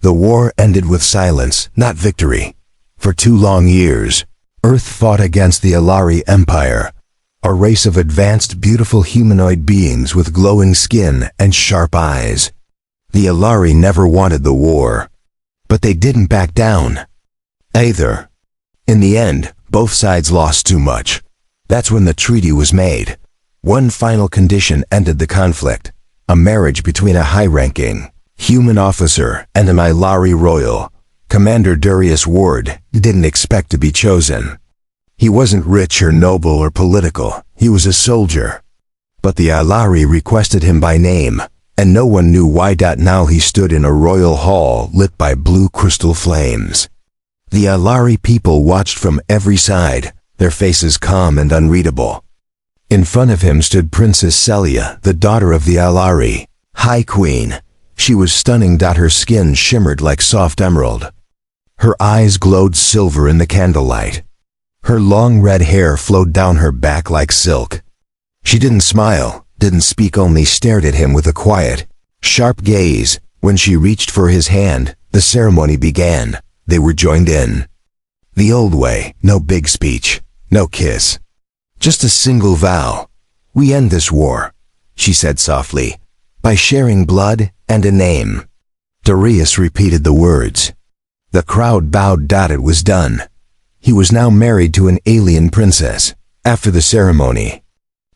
The war ended with silence, not victory. For 2 long years, Earth fought against the Alari Empire, a race of advanced, beautiful humanoid beings with glowing skin and sharp eyes. The Alari never wanted the war, but they didn't back down either. In the end, both sides lost too much. That's when the treaty was made. One final condition ended the conflict: a marriage between a high-ranking human officer and an Alari royal. Commander Darius Ward didn't expect to be chosen. He wasn't rich or noble or political. He was a soldier. But the Alari requested him by name, and no one knew why. Now he stood in a royal hall lit by blue crystal flames. The Alari people watched from every side, their faces calm and unreadable. In front of him stood Princess Celia, the daughter of the Alari, High Queen. She was stunning. Her skin shimmered like soft emerald. Her eyes glowed silver in the candlelight. Her long red hair flowed down her back like silk. She didn't smile, didn't speak, only stared at him with a quiet, sharp gaze. When she reached for his hand, the ceremony began. They were joined in. The old way, no big speech, no kiss. Just a single vow. We end this war, she said softly, by sharing blood and a name. Darius repeated the words. The crowd bowed. It was done. He was now married to an alien princess. After the ceremony,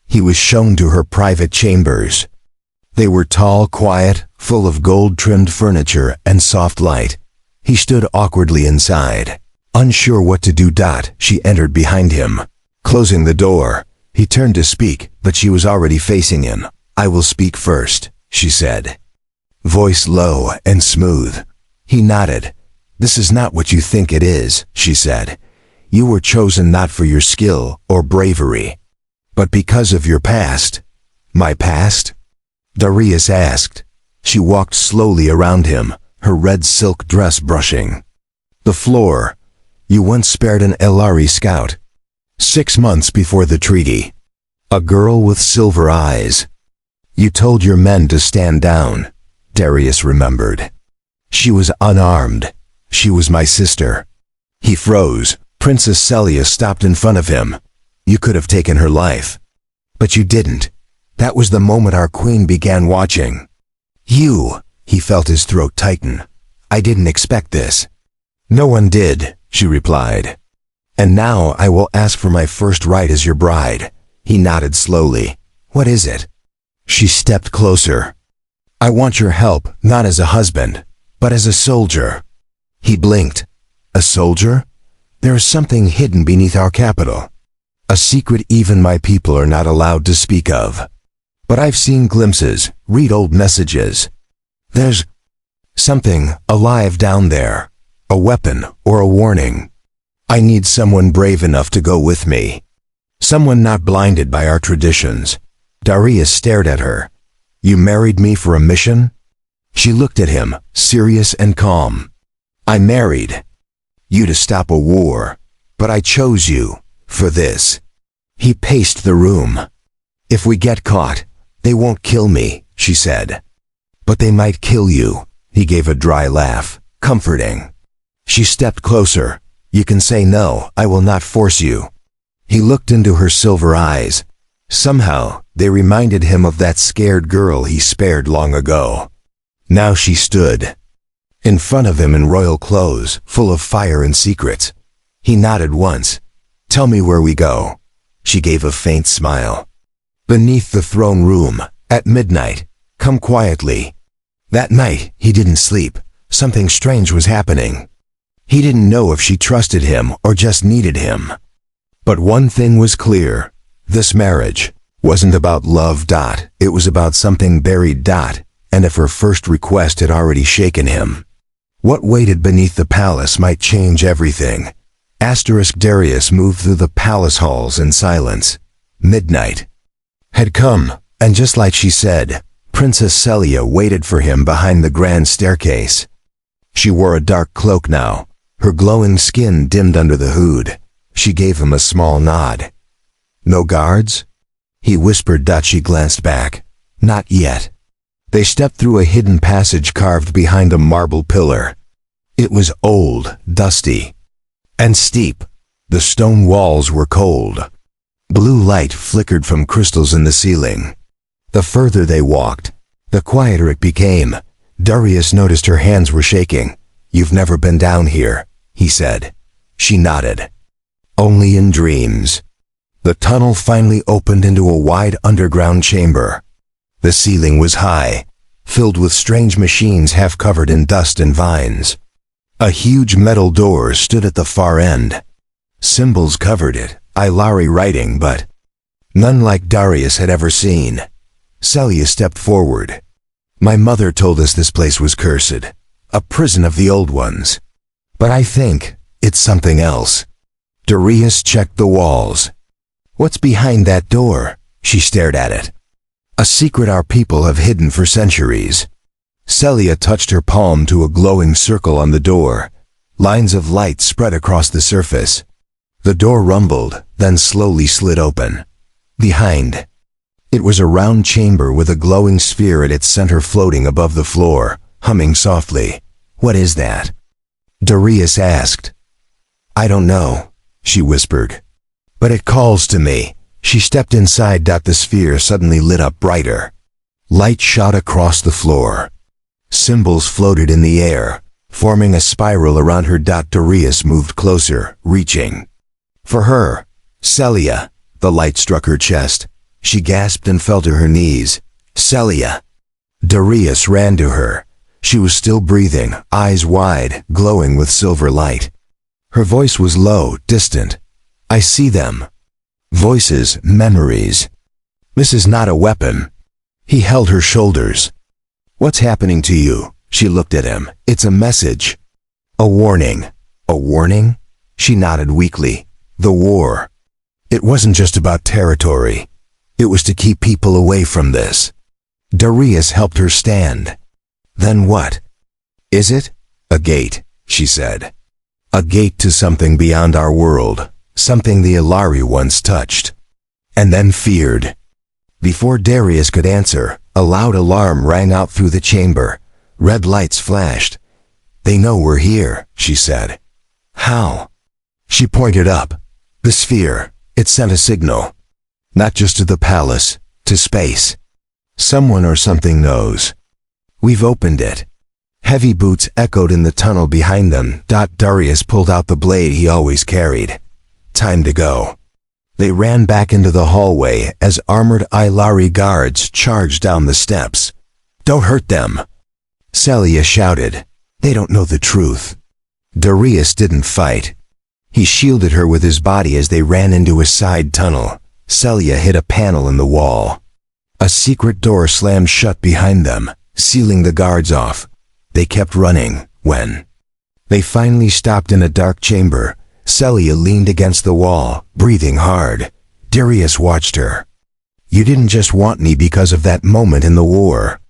he was shown to her private chambers. They were tall, quiet, full of gold-trimmed furniture and soft light. He stood awkwardly inside, unsure what to do. She entered behind him. Closing the door, he turned to speak, but she was already facing him. I will speak first, she said. Voice low and smooth. He nodded. This is not what you think it is, she said. You were chosen not for your skill or bravery, but because of your past. My past? Darius asked. She walked slowly around him, her red silk dress brushing the floor. You once spared an Alari scout. 6 months before the treaty. A girl with silver eyes. You told your men to stand down, Darius remembered. She was unarmed. She was my sister. He froze. Princess Celia stopped in front of him. You could have taken her life. But you didn't. That was the moment our queen began watching. You, he felt his throat tighten. I didn't expect this. No one did, she replied. And now I will ask for my first right as your bride. He nodded slowly. What is it? She stepped closer. I want your help, not as a husband, but as a soldier. He blinked. A soldier? There is something hidden beneath our capital. A secret even my people are not allowed to speak of. But I've seen glimpses, read old messages. There's something alive down there. A weapon or a warning. I need someone brave enough to go with me. Someone not blinded by our traditions. Darius stared at her. You married me for a mission? She looked at him, serious and calm. I married you to stop a war, but I chose you for this. He paced the room. If we get caught, they won't kill me, she said. But they might kill you. He gave a dry laugh, comforting. She stepped closer. You can say no, I will not force you. He looked into her silver eyes. Somehow, they reminded him of that scared girl he spared long ago. Now she stood in front of him in royal clothes, full of fire and secrets. He nodded once. Tell me where we go. She gave a faint smile. Beneath the throne room, at midnight. Come quietly. That night, he didn't sleep. Something strange was happening. He didn't know if she trusted him or just needed him. But one thing was clear. This marriage wasn't about love. It was about something buried. And if her first request had already shaken him, what waited beneath the palace might change everything. Darius moved through the palace halls in silence. Midnight had come, and just like she said, Princess Celia waited for him behind the grand staircase. She wore a dark cloak now, her glowing skin dimmed under the hood. She gave him a small nod. No guards? He whispered. She glanced back. Not yet. They stepped through a hidden passage carved behind a marble pillar. It was old, dusty, and steep. The stone walls were cold. Blue light flickered from crystals in the ceiling. The further they walked, the quieter it became. Darius noticed her hands were shaking. "You've never been down here," he said. She nodded. "Only in dreams." The tunnel finally opened into a wide underground chamber. The ceiling was high, filled with strange machines half covered in dust and vines. A huge metal door stood at the far end. Symbols covered it, Ilari writing, but none like Darius had ever seen. Celia stepped forward. "My mother told us this place was cursed, a prison of the old ones. But I think it's something else." Darius checked the walls. "What's behind that door?" She stared at it. "A secret our people have hidden for centuries." Celia touched her palm to a glowing circle on the door. Lines of light spread across the surface. The door rumbled, then slowly slid open. Behind, it was a round chamber with a glowing sphere at its center floating above the floor, humming softly. "What is that?" Darius asked. "I don't know," she whispered. "But it calls to me." She stepped inside. The sphere suddenly lit up brighter. Light shot across the floor. Symbols floated in the air, forming a spiral around her. Darius moved closer, reaching for her. "Celia." The light struck her chest. She gasped and fell to her knees. "Celia." Darius ran to her. She was still breathing, eyes wide, glowing with silver light. Her voice was low, distant. "I see them. Voices, memories. This is not a weapon." He held her shoulders. "What's happening to you?" She looked at him. "It's a message." "A warning." "A warning?" She nodded weakly. "The war. It wasn't just about territory. It was to keep people away from this." Darius helped her stand. "Then what is it?" "A gate," she said. "A gate to something beyond our world, something the Ilari once touched, and then feared." Before Darius could answer, a loud alarm rang out through the chamber. Red lights flashed. "They know we're here," she said. "How?" She pointed up. The sphere, it sent a signal. Not just to the palace, to space. Someone or something knows. "We've opened it." Heavy boots echoed in the tunnel behind them. Darius pulled out the blade he always carried. "Time to go." They ran back into the hallway as armored Ilari guards charged down the steps. "Don't hurt them," Celia shouted. "They don't know the truth." Darius didn't fight. He shielded her with his body as they ran into a side tunnel. Celia hit a panel in the wall. A secret door slammed shut behind them, sealing the guards off. They kept running. When they finally stopped in a dark chamber, Celia leaned against the wall, breathing hard. Darius watched her. "You didn't just want me because of that moment in the war.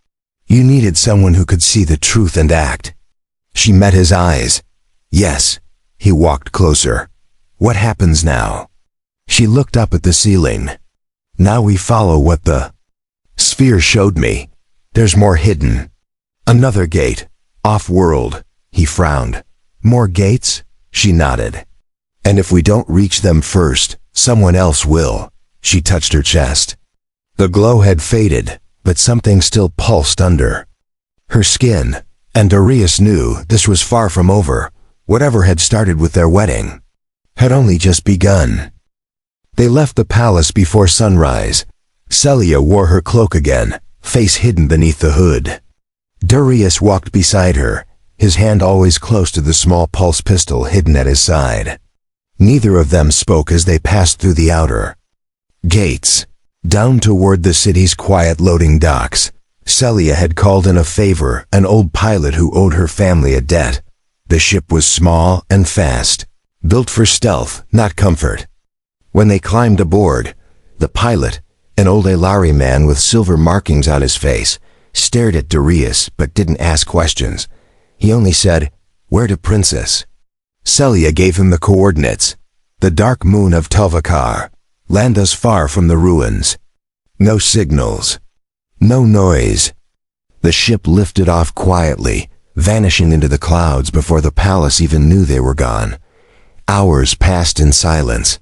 You needed someone who could see the truth and act." She met his eyes. "Yes." He walked closer. "What happens now?" She looked up at the ceiling. "Now we follow what the sphere showed me. There's more hidden. Another gate. Off-world." He frowned. "More gates?" She nodded. "And if we don't reach them first, someone else will." She touched her chest. The glow had faded, but something still pulsed under her skin, and Darius knew this was far from over. Whatever had started with their wedding had only just begun. They left the palace before sunrise. Celia wore her cloak again, face hidden beneath the hood. Darius walked beside her, his hand always close to the small pulse pistol hidden at his side. Neither of them spoke as they passed through the outer gates, down toward the city's quiet loading docks. Celia had called in a favor, an old pilot who owed her family a debt. The ship was small and fast, built for stealth, not comfort. When they climbed aboard, the pilot, an old Ilari man with silver markings on his face, stared at Darius but didn't ask questions. He only said, "Where to, Princess?" Celia gave him the coordinates. "The dark moon of Telvakar. Land us far from the ruins. No signals. No noise." The ship lifted off quietly, vanishing into the clouds before the palace even knew they were gone. Hours passed in silence.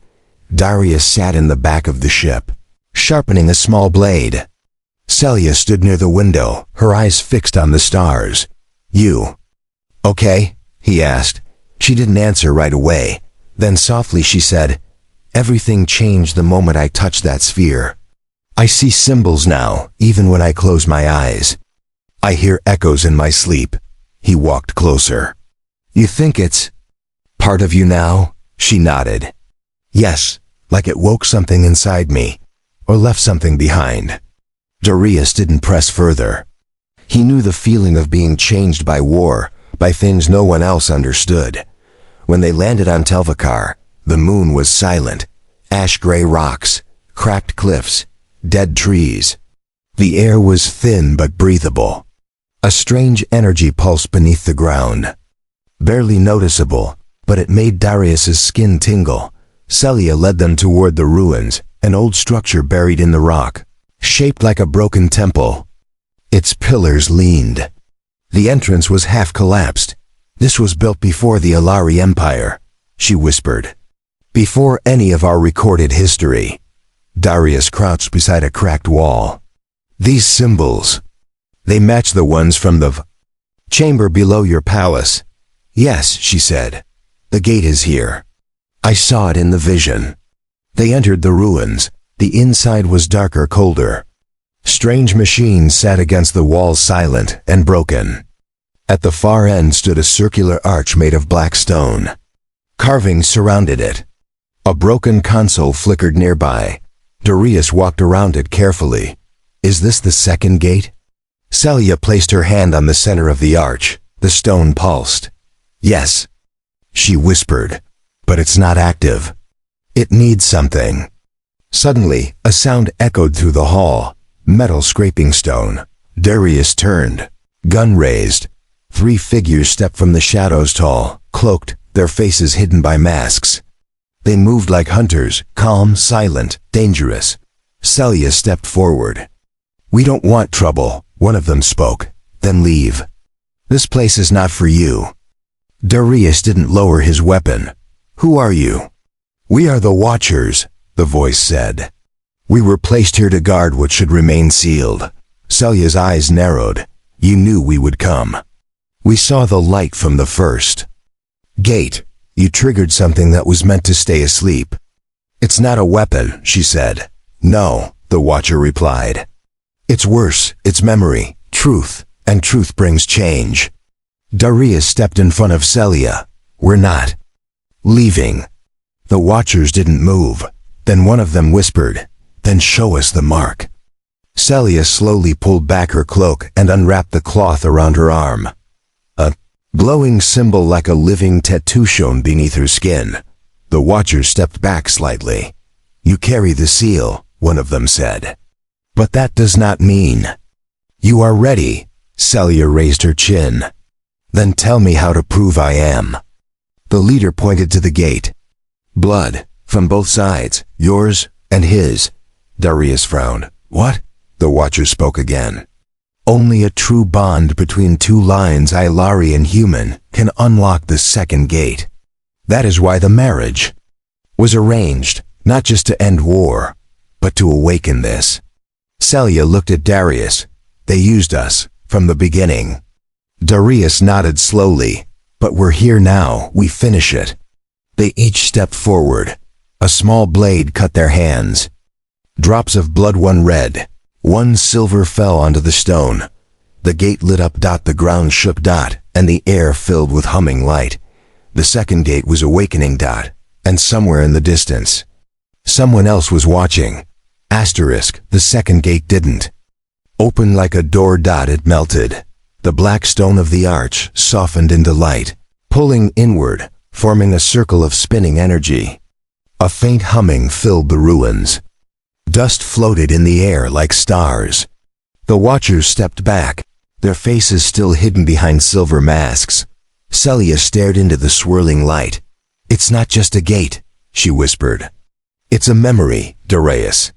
Darius sat in the back of the ship, sharpening a small blade. Celia stood near the window, her eyes fixed on the stars. "You okay?" he asked. She didn't answer right away. Then softly she said, "Everything changed the moment I touched that sphere. I see symbols now, even when I close my eyes. I hear echoes in my sleep." He walked closer. "You think it's part of you now?" She nodded. "Yes, like it woke something inside me, or left something behind." Darius didn't press further. He knew the feeling of being changed by war, by things no one else understood. When they landed on Telvakar, the moon was silent. Ash-gray rocks, cracked cliffs, dead trees. The air was thin but breathable. A strange energy pulsed beneath the ground. Barely noticeable, but it made Darius's skin tingle. Celia led them toward the ruins, an old structure buried in the rock, shaped like a broken temple. Its pillars leaned. The entrance was half collapsed. "This was built before the Alari Empire," she whispered. "Before any of our recorded history." Darius crouched beside a cracked wall. "These symbols, they match the ones from the chamber below your palace." "Yes," she said. "The gate is here. I saw it in the vision." They entered the ruins. The inside was darker, colder. Strange machines sat against the walls, silent and broken. At the far end stood a circular arch made of black stone. Carvings surrounded it. A broken console flickered nearby. Darius walked around it carefully. "Is this the second gate?" Celia placed her hand on the center of the arch. The stone pulsed. "Yes," she whispered, "but it's not active. It needs something." Suddenly, a sound echoed through the hall. Metal scraping stone. Darius turned, gun raised. 3 figures stepped from the shadows, tall, cloaked, their faces hidden by masks. They moved like hunters, calm, silent, dangerous. Celia stepped forward. "We don't want trouble," one of them spoke. "Then leave. This place is not for you." Darius didn't lower his weapon. "Who are you?" "We are the Watchers," the voice said. "We were placed here to guard what should remain sealed." Celia's eyes narrowed. "You knew we would come." "We saw the light from the first gate. You triggered something that was meant to stay asleep." "It's not a weapon," she said. "No," the Watcher replied. "It's worse. It's memory, truth, and truth brings change." Darius stepped in front of Celia. "We're not leaving." The Watchers didn't move. Then one of them whispered, "Then show us the mark." Celia slowly pulled back her cloak and unwrapped the cloth around her arm. A glowing symbol like a living tattoo shone beneath her skin. The Watchers stepped back slightly. "You carry the seal," one of them said. "But that does not mean you are ready." Celia raised her chin. "Then tell me how to prove I am." The leader pointed to the gate. "Blood, from both sides, yours and his." Darius frowned. "What?" The Watcher spoke again. "Only a true bond between 2 lines, Ilari and human, can unlock the second gate. That is why the marriage was arranged, not just to end war, but to awaken this." Celia looked at Darius. "They used us, from the beginning." Darius nodded slowly. "But we're here now, we finish it." They each stepped forward. A small blade cut their hands. Drops of blood, one red, one silver, fell onto the stone. The gate lit up. The ground shook. And the air filled with humming light. The second gate was awakening. And somewhere in the distance, someone else was watching. The second gate didn't open like a door. It melted. The black stone of the arch softened into light, pulling inward, forming a circle of spinning energy. A faint humming filled the ruins. Dust floated in the air like stars. The Watchers stepped back, their faces still hidden behind silver masks. Celia stared into the swirling light. "It's not just a gate," she whispered. "It's a memory." Darius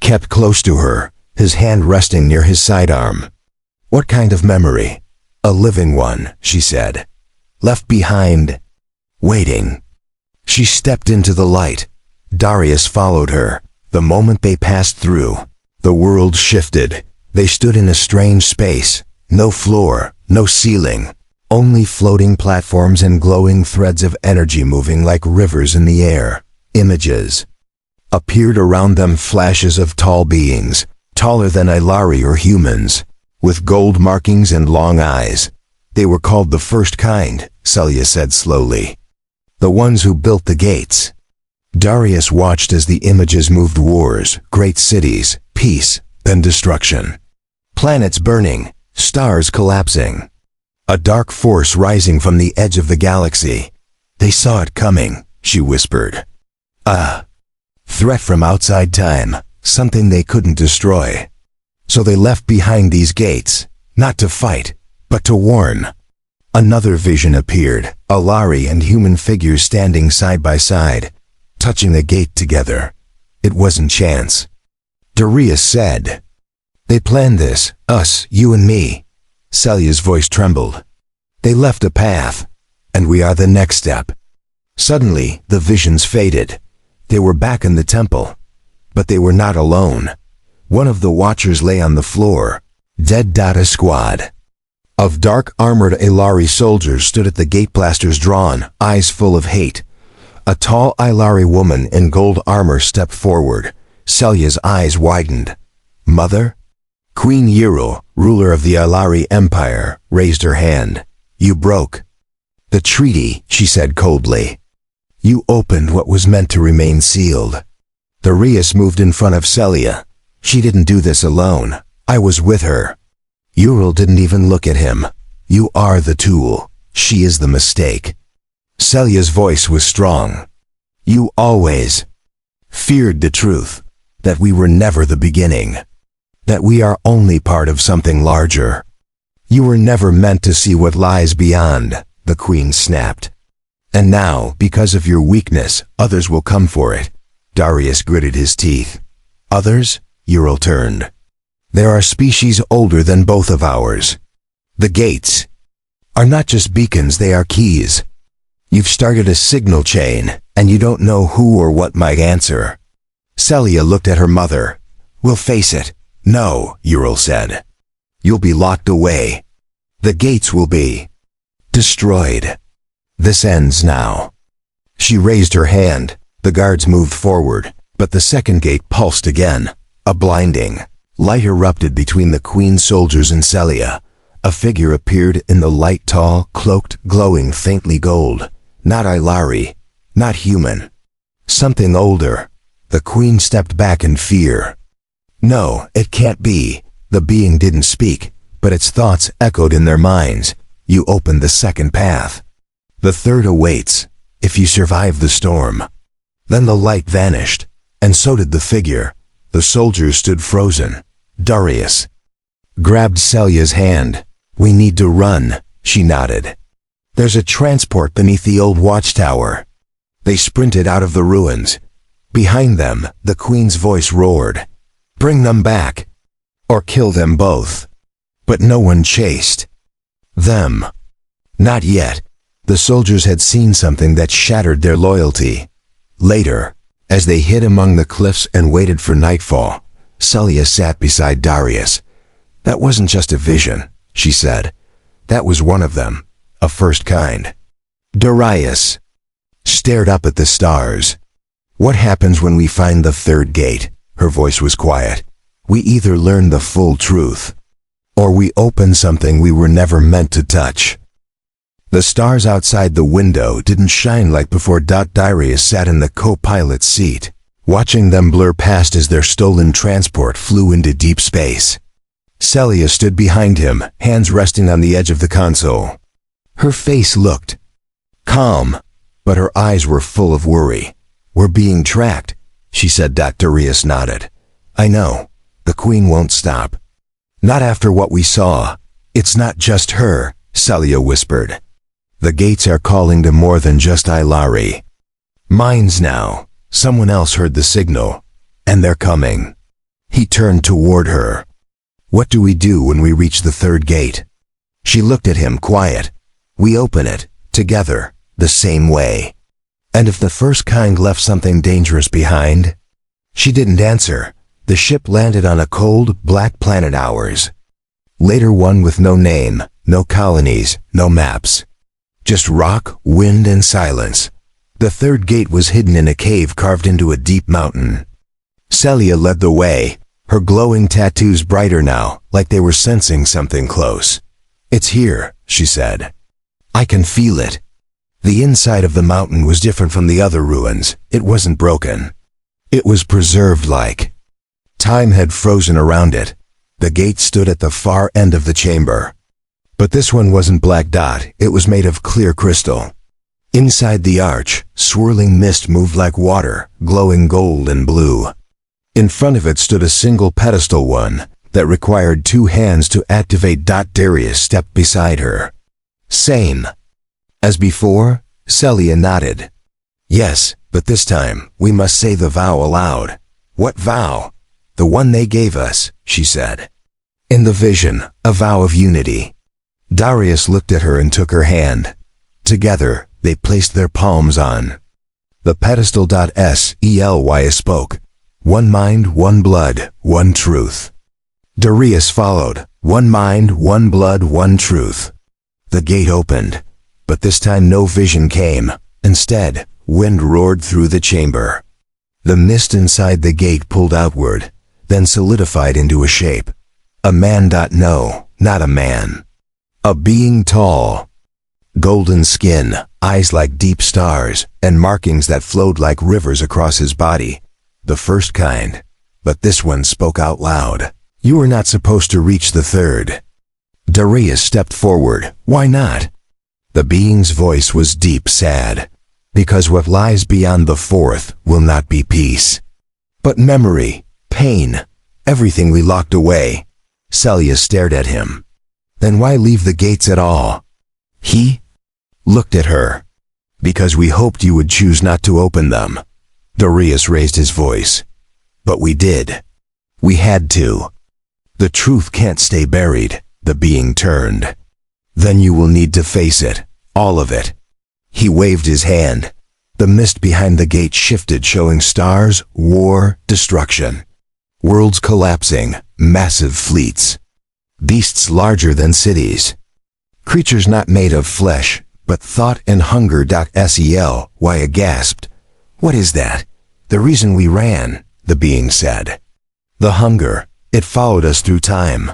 kept close to her, his hand resting near his sidearm. "What kind of memory?" A living one, she said. Left behind, waiting. She stepped into the light. Darius followed her. The moment they passed through, the world shifted. They stood in a strange space. No floor, no ceiling. Only floating platforms and glowing threads of energy moving like rivers in the air. Images appeared around them, flashes of tall beings, taller than Ilari or humans, with gold markings and long eyes. They were called the first kind, Celia said slowly. The ones who built the gates. Darius watched as the images moved: wars, great cities, peace, then destruction. Planets burning, stars collapsing. A dark force rising from the edge of the galaxy. They saw it coming, she whispered. A threat from outside time, something they couldn't destroy. So they left behind these gates, not to fight, but to warn. Another vision appeared, Ilari and human figures standing side by side, touching the gate together. It wasn't chance. Darius said, "They planned this, us, you and me." Celia's voice trembled. "They left a path, and we are the next step." Suddenly, the visions faded. They were back in the temple, but they were not alone. One of the watchers lay on the floor, dead. A squad of dark armored Ilari soldiers stood at the gate, blasters drawn, eyes full of hate. A tall Ilari woman in gold armor stepped forward. Celia's eyes widened. "Mother?" Queen Yiril, ruler of the Ilari Empire, raised her hand. "You broke the treaty," she said coldly. "You opened what was meant to remain sealed." Darius moved in front of Celia. "She didn't do this alone. I was with her." Yiril didn't even look at him. "You are the tool. She is the mistake." Celia's voice was strong. "You always feared the truth, that we were never the beginning, that we are only part of something larger. You were never meant to see what lies beyond," the queen snapped. "And now, because of your weakness, others will come for it." Darius gritted his teeth. "Others?" Yiril turned. "There are species older than both of ours. The gates are not just beacons, they are keys. You've started a signal chain, and you don't know who or what might answer." Celia looked at her mother. "We'll face it." "No," Yiril said. "You'll be locked away. The gates will be destroyed. This ends now." She raised her hand. The guards moved forward, but the second gate pulsed again. A blinding light erupted between the queen's soldiers and Celia. A figure appeared in the light, tall, cloaked, glowing faintly gold. Not Ilari, not human. Something older. The queen stepped back in fear. "No, it can't be." The being didn't speak, but its thoughts echoed in their minds. "You opened the second path. The third awaits, if you survive the storm." Then the light vanished, and so did the figure. The soldiers stood frozen. Darius grabbed Celia's hand. "We need to run," she nodded. "There's a transport beneath the old watchtower." They sprinted out of the ruins. Behind them, the queen's voice roared, "Bring them back, or kill them both." But no one chased them. Not yet. The soldiers had seen something that shattered their loyalty. Later, as they hid among the cliffs and waited for nightfall, Celia sat beside Darius. "That wasn't just a vision," she said. "That was one of them, a first kind." Darius stared up at the stars. "What happens when we find the third gate?" Her voice was quiet. "We either learn the full truth, or we open something we were never meant to touch." The stars outside the window didn't shine like before. Darius sat in the co-pilot's seat, watching them blur past as their stolen transport flew into deep space. Celia stood behind him, hands resting on the edge of the console. Her face looked calm, but her eyes were full of worry. "We're being tracked," she said. Darius nodded. "I know. The queen won't stop. Not after what we saw." "It's not just her," Celia whispered. "The gates are calling to more than just Ilari. Minds now." Someone else heard the signal, and they're coming. He turned toward her. "What do we do when we reach the third gate?" She looked at him, quiet. We open it, together, the same way. And if the first kind left something dangerous behind? She didn't answer. The ship landed on a cold, black planet ours. Later one with no name, no colonies, no maps. Just rock, wind, and silence. The third gate was hidden in a cave carved into a deep mountain. Celia led the way, her glowing tattoos brighter now, like they were sensing something close. It's here, she said. I can feel it. The inside of the mountain was different from the other ruins. It wasn't broken. It was preserved like. Time had frozen around it. The gate stood at the far end of the chamber. But this one wasn't black dot, it was made of clear crystal. Inside the arch, swirling mist moved like water, glowing gold and blue. In front of it stood a single pedestal one that required 2 hands to activate. Darius stepped beside her. Same. As before, Celia nodded. Yes, but this time, we must say the vow aloud. What vow? The one they gave us, she said. In the vision, a vow of unity. Darius looked at her and took her hand. Together, they placed their palms on the pedestal. Celia spoke. One mind, one blood, one truth. Darius followed. One mind, one blood, one truth. The gate opened, but this time no vision came. Instead, wind roared through the chamber. The mist inside the gate pulled outward, then solidified into a shape. A man. No, not a man. A being tall. Golden skin, eyes like deep stars, and markings that flowed like rivers across his body. The first kind. But this one spoke out loud. You are not supposed to reach the third. Darius stepped forward. Why not? The being's voice was deep, sad. Because what lies beyond the fourth will not be peace, but memory, pain, everything we locked away. Celia stared at him. Then why leave the gates at all? He looked at her. Because we hoped you would choose not to open them. Darius raised his voice. But we did. We had to. The truth can't stay buried, the being turned. Then you will need to face it, all of it. He waved his hand. The mist behind the gate shifted, showing stars, war, destruction. Worlds collapsing, massive fleets. Beasts larger than cities. Creatures not made of flesh, but thought and hunger. Celia gasped. What is that? The reason we ran, the being said. The hunger, it followed us through time.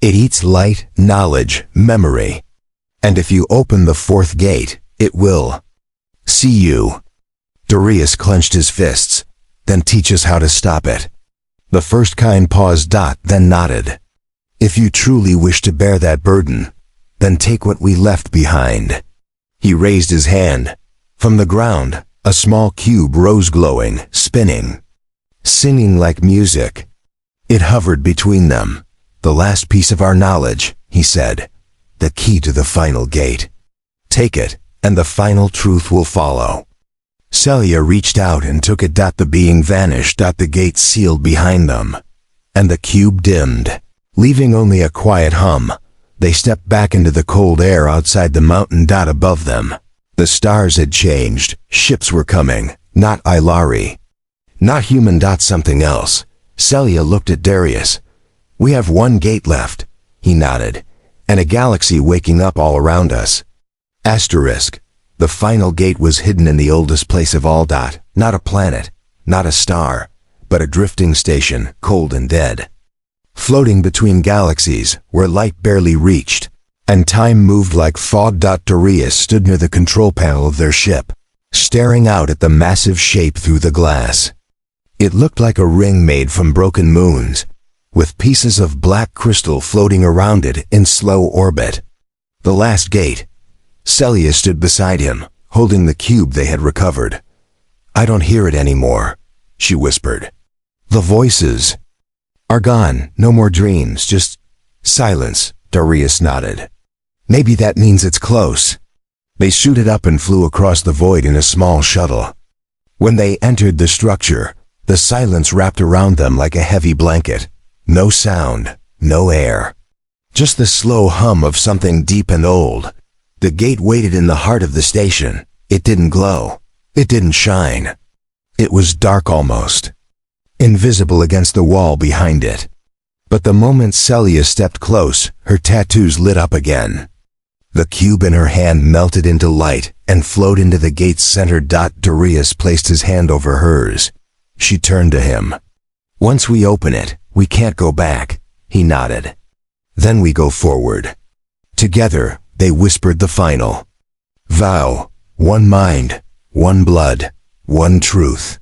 It eats light, knowledge, memory. And if you open the fourth gate, it will see you. Darius clenched his fists. Then teach us how to stop it. The first kind paused. Then nodded. If you truly wish to bear that burden, then take what we left behind. He raised his hand. From the ground, a small cube rose, glowing, spinning, singing like music. It hovered between them. The last piece of our knowledge, he said. The key to the final gate. Take it, and the final truth will follow. Celia reached out and took it. The being vanished. The gate sealed behind them. And the cube dimmed, leaving only a quiet hum. They stepped back into the cold air outside the mountain. Above them, the stars had changed. Ships were coming, not Ilari. Not human. Something else. Celia looked at Darius. We have one gate left. He nodded. And a galaxy waking up all around us. Asterisk. The final gate was hidden in the oldest place of all. Not a planet, not a star, but a drifting station, cold and dead. Floating between galaxies, where light barely reached, and time moved like fog. Darius stood near the control panel of their ship, staring out at the massive shape through the glass. It looked like a ring made from broken moons, with pieces of black crystal floating around it in slow orbit. The last gate. Celia stood beside him, holding the cube they had recovered. I don't hear it anymore, she whispered. The voices are gone, no more dreams, just silence. Darius nodded. Maybe that means it's close. They suited up and flew across the void in a small shuttle. When they entered the structure, the silence wrapped around them like a heavy blanket. No sound, no air. Just the slow hum of something deep and old. The gate waited in the heart of the station. It didn't glow. It didn't shine. It was dark almost, invisible against the wall behind it. But the moment Celia stepped close, her tattoos lit up again. The cube in her hand melted into light and flowed into the gate's center. Darius placed his hand over hers. She turned to him. Once we open it, we can't go back, he nodded. Then we go forward. Together, they whispered the final vow: one mind, one blood, one truth.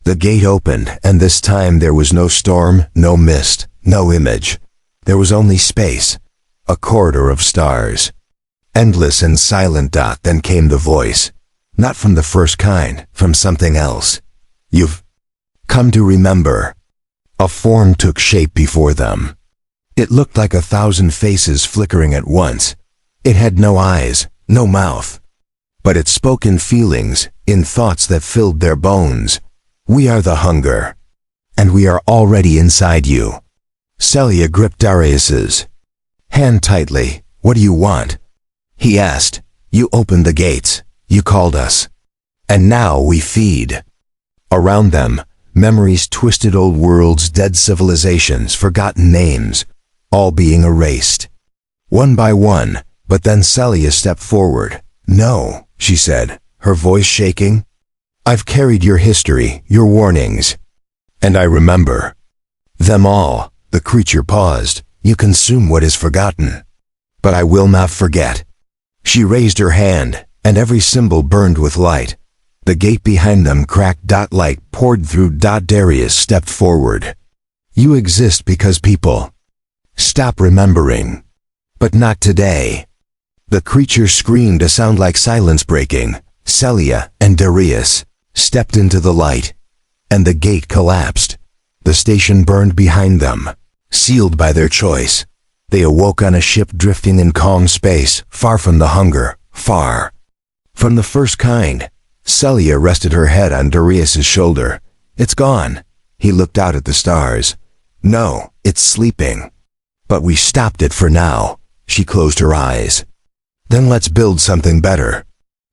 The gate opened, and this time there was no storm, no mist, no image. There was only space, a corridor of stars. Endless and silent. Then came the voice. Not from the first kind, from something else. You've come to remember. A form took shape before them. It looked like 1,000 faces flickering at once. It had no eyes, no mouth. But it spoke in feelings, in thoughts that filled their bones. We are the hunger. And we are already inside you. Celia gripped Darius's hand tightly. What do you want? He asked. You opened the gates. You called us. And now we feed. Around them, memories twisted, old worlds, dead civilizations, forgotten names, all being erased. One by one, but then Celia stepped forward. No, she said, her voice shaking. I've carried your history, your warnings. And I remember them all. The creature paused. You consume what is forgotten. But I will not forget. She raised her hand, and every symbol burned with light. The gate behind them cracked. Light poured through. Darius stepped forward. You exist because people stop remembering. But not today. The creature screamed, a sound like silence breaking. Celia and Darius stepped into the light, and the gate collapsed. The station burned behind them, sealed by their choice. They awoke on a ship drifting in calm space, far from the hunger, far from the first kind. Celia rested her head on Darius's shoulder. It's gone. He looked out at the stars. No, it's sleeping. But we stopped it for now. She closed her eyes. Then let's build something better.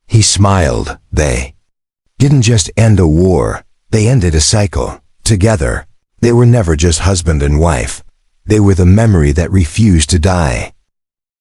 He smiled. They didn't just end a war. They ended a cycle. Together. They were never just husband and wife. They were the memory that refused to die.